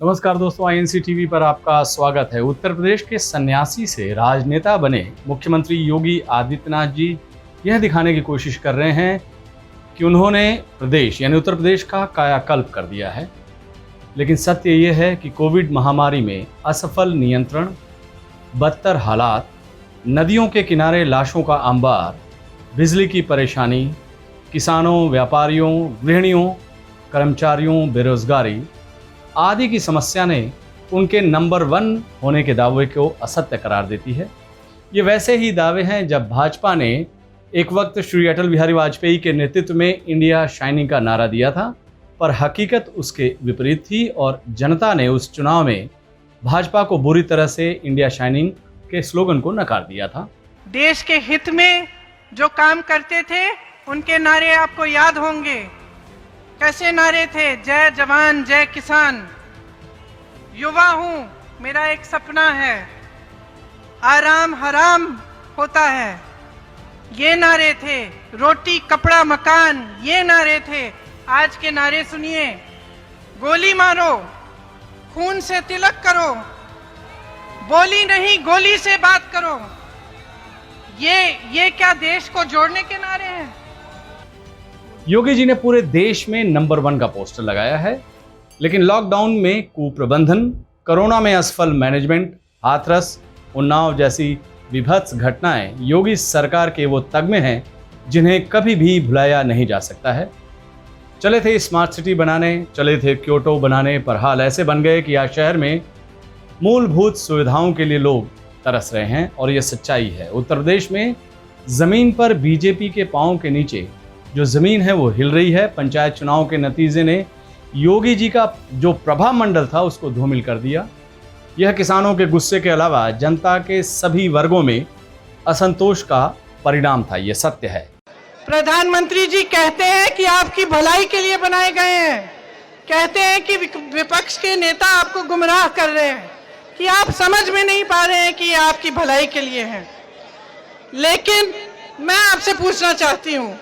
नमस्कार दोस्तों, INC TV पर आपका स्वागत है। उत्तर प्रदेश के सन्यासी से राजनेता बने मुख्यमंत्री योगी आदित्यनाथ जी यह दिखाने की कोशिश कर रहे हैं कि उन्होंने प्रदेश यानी उत्तर प्रदेश का कायाकल्प कर दिया है। लेकिन सत्य यह है कि कोविड महामारी में असफल नियंत्रण, बदतर हालात, नदियों के किनारे लाशों का अंबार, बिजली की परेशानी, किसानों, व्यापारियों, गृहिणियों, कर्मचारियों, बेरोजगारी आदि की समस्या ने उनके नंबर 1 होने के दावे को असत्य करार देती है। ये वैसे ही दावे हैं जब भाजपा ने एक वक्त श्री अटल बिहारी वाजपेयी के नेतृत्व में इंडिया शाइनिंग का नारा दिया था, पर हकीकत उसके विपरीत थी और जनता ने उस चुनाव में भाजपा को बुरी तरह से इंडिया शाइनिंग के स्लोगन को नकार दिया था। देश के हित में जो काम करते थे उनके नारे आपको याद होंगे। कैसे नारे थे? जय जवान जय किसान, युवा हूँ मेरा एक सपना है, आराम हराम होता है, ये नारे थे। रोटी कपड़ा मकान, ये नारे थे। आज के नारे सुनिए। गोली मारो, खून से तिलक करो, बोली नहीं गोली से बात करो। ये क्या देश को जोड़ने के नारे हैं? योगी जी ने पूरे देश में नंबर 1 का पोस्टर लगाया है, लेकिन लॉकडाउन में कुप्रबंधन, कोरोना में असफल मैनेजमेंट, हाथरस, उन्नाव जैसी विभत्स घटनाएं योगी सरकार के वो तगमे हैं जिन्हें कभी भी भुलाया नहीं जा सकता है। चले थे स्मार्ट सिटी बनाने, चले थे क्योटो बनाने, पर हाल ऐसे बन गए कि आज शहर में मूलभूत सुविधाओं के लिए लोग तरस रहे हैं और ये सच्चाई है। उत्तर प्रदेश में जमीन पर बीजेपी के पांव के नीचे जो जमीन है वो हिल रही है। पंचायत चुनाव के नतीजे ने योगी जी का जो प्रभा मंडल था उसको धूमिल कर दिया। यह किसानों के गुस्से के अलावा जनता के सभी वर्गों में असंतोष का परिणाम था, ये सत्य है। प्रधानमंत्री जी कहते हैं कि आपकी भलाई के लिए बनाए गए हैं, कहते हैं कि विपक्ष के नेता आपको गुमराह कर रहे हैं, कि आप समझ में नहीं पा रहे हैं कि ये आपकी भलाई के लिए है। लेकिन मैं आपसे पूछना चाहती हूँ,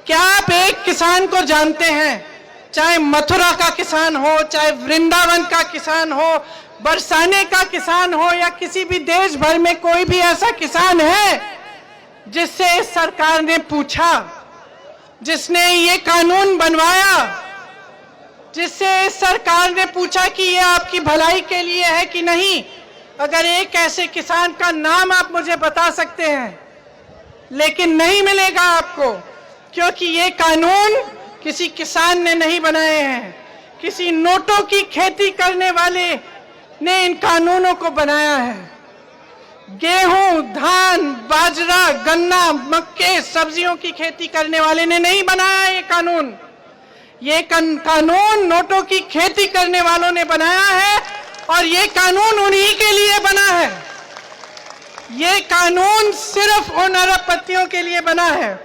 क्या आप एक किसान को जानते हैं? चाहे मथुरा का किसान हो, चाहे वृंदावन का किसान हो, बरसाने का किसान हो, या किसी भी देश भर में कोई भी ऐसा किसान है जिससे इस सरकार ने पूछा, जिसने ये कानून बनवाया, जिससे इस सरकार ने पूछा कि ये आपकी भलाई के लिए है कि नहीं? अगर एक ऐसे किसान का नाम आप मुझे बता सकते हैं, लेकिन नहीं मिलेगा आपको, क्योंकि ये कानून किसी किसान ने नहीं बनाए हैं, किसी नोटों की खेती करने वाले ने इन कानूनों को बनाया है। गेहूं, धान, बाजरा, गन्ना, मक्के, सब्जियों की खेती करने वाले ने नहीं बनाया ये कानून। ये कानून नोटों की खेती करने वालों ने बनाया है, और ये कानून उन्हीं के लिए बना है। ये कानून सिर्फ उन अरबपतियों के लिए बना है।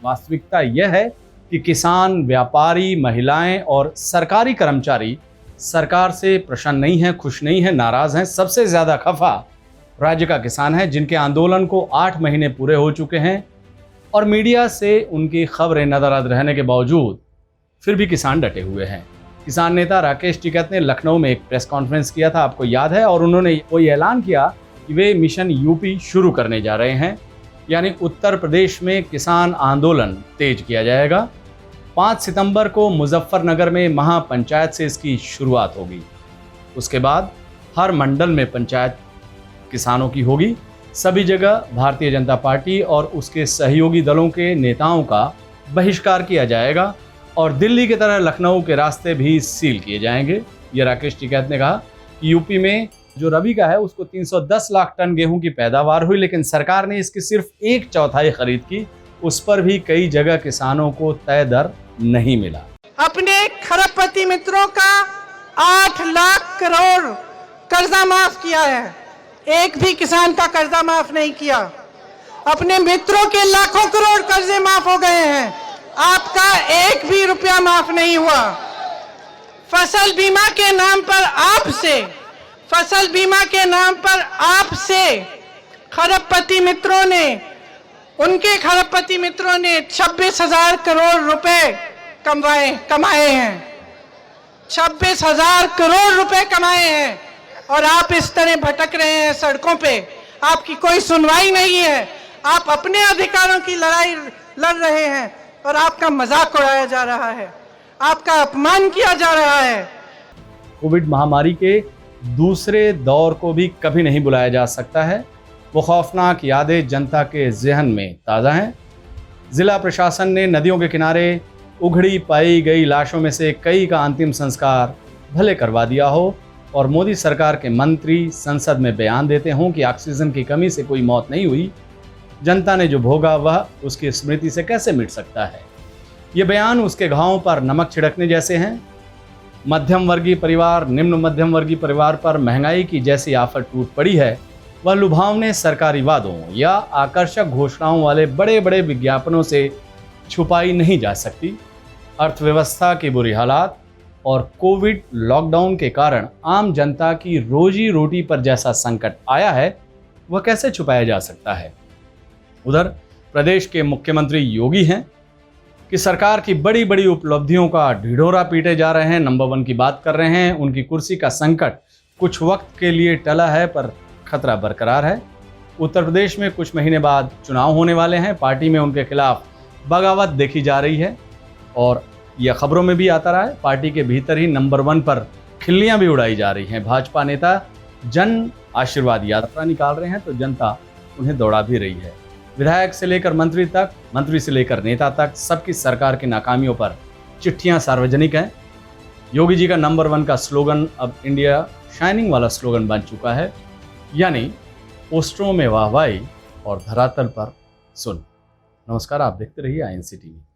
वास्तविकता यह है कि किसान, व्यापारी, महिलाएं और सरकारी कर्मचारी सरकार से प्रसन्न नहीं हैं, खुश नहीं हैं, नाराज हैं। सबसे ज्यादा खफा राज्य का किसान है, जिनके आंदोलन को 8 महीने पूरे हो चुके हैं और मीडिया से उनकी खबरें नदारद रहने के बावजूद फिर भी किसान डटे हुए हैं। किसान नेता राकेश टिकैत ने लखनऊ में एक प्रेस कॉन्फ्रेंस किया था, आपको याद है, और उन्होंने कोई ऐलान किया कि वे मिशन यूपी शुरू करने जा रहे हैं, यानी उत्तर प्रदेश में किसान आंदोलन तेज किया जाएगा। 5 सितंबर को मुजफ्फरनगर में महापंचायत से इसकी शुरुआत होगी। उसके बाद हर मंडल में पंचायत किसानों की होगी। सभी जगह भारतीय जनता पार्टी और उसके सहयोगी दलों के नेताओं का बहिष्कार किया जाएगा और दिल्ली की तरह लखनऊ के रास्ते भी सील किए जाएंगे। ये राकेश टिकैत ने कहा कि यूपी में जो रबी का है उसको 310 लाख टन गेहूं की पैदावार हुई, लेकिन सरकार ने इसकी सिर्फ 1/4 खरीद की। उस पर भी कई जगह किसानों को तय दर नहीं मिला। अपने खरबपति मित्रों का 8 लाख करोड़ कर्जा माफ किया है, एक भी किसान का कर्जा माफ नहीं किया। अपने मित्रों के लाखों करोड़ कर्जे माफ हो गए हैं, आपका एक भी रुपया माफ नहीं हुआ। फसल बीमा के नाम पर आपसे खरबपति मित्रों ने, उनके खरबपति मित्रों ने 26,000 करोड़ रुपए कमाए हैं। 26,000 करोड़ रुपए कमाए हैं और आप इस तरह भटक रहे हैं सड़कों पे। आपकी कोई सुनवाई नहीं है, आप अपने अधिकारों की लड़ाई लड़ रहे हैं और आपका मजाक उड़ाया जा रहा है, आपका अपमान किया जा रहा है। कोविड महामारी के दूसरे दौर को भी कभी नहीं बुलाया जा सकता है। वो खौफनाक यादें जनता के जहन में ताज़ा हैं। जिला प्रशासन ने नदियों के किनारे उघड़ी पाई गई लाशों में से कई का अंतिम संस्कार भले करवा दिया हो और मोदी सरकार के मंत्री संसद में बयान देते हों कि ऑक्सीजन की कमी से कोई मौत नहीं हुई, जनता ने जो भोगा वह उसकी स्मृति से कैसे मिट सकता है। ये बयान उसके घावों पर नमक छिड़कने जैसे हैं। मध्यम वर्गीय परिवार, निम्न मध्यम वर्गीय परिवार पर महंगाई की जैसी आफत टूट पड़ी है, वह लुभावने सरकारी वादों या आकर्षक घोषणाओं वाले बड़े बड़े विज्ञापनों से छुपाई नहीं जा सकती। अर्थव्यवस्था की बुरी हालात और कोविड लॉकडाउन के कारण आम जनता की रोजी रोटी पर जैसा संकट आया है, वह कैसे छुपाया जा सकता है। उधर प्रदेश के मुख्यमंत्री योगी हैं कि सरकार की बड़ी बड़ी उपलब्धियों का ढिढोरा पीटे जा रहे हैं, नंबर 1 की बात कर रहे हैं। उनकी कुर्सी का संकट कुछ वक्त के लिए टला है पर खतरा बरकरार है। उत्तर प्रदेश में कुछ महीने बाद चुनाव होने वाले हैं। पार्टी में उनके खिलाफ बगावत देखी जा रही है और यह खबरों में भी आता रहा है। पार्टी के भीतर ही नंबर 1 पर खिल्लियां भी उड़ाई जा रही हैं। भाजपा नेता जन आशीर्वाद यात्रा निकाल रहे हैं तो जनता उन्हें दौड़ा भी रही है। विधायक से लेकर मंत्री तक, मंत्री से लेकर नेता तक, सबकी सरकार की नाकामियों पर चिट्ठियां सार्वजनिक हैं। योगी जी का नंबर 1 का स्लोगन अब इंडिया शाइनिंग वाला स्लोगन बन चुका है, यानी पोस्टरों में वाहवाही और धरातल पर सुन। नमस्कार, आप देखते रहिए INC TV।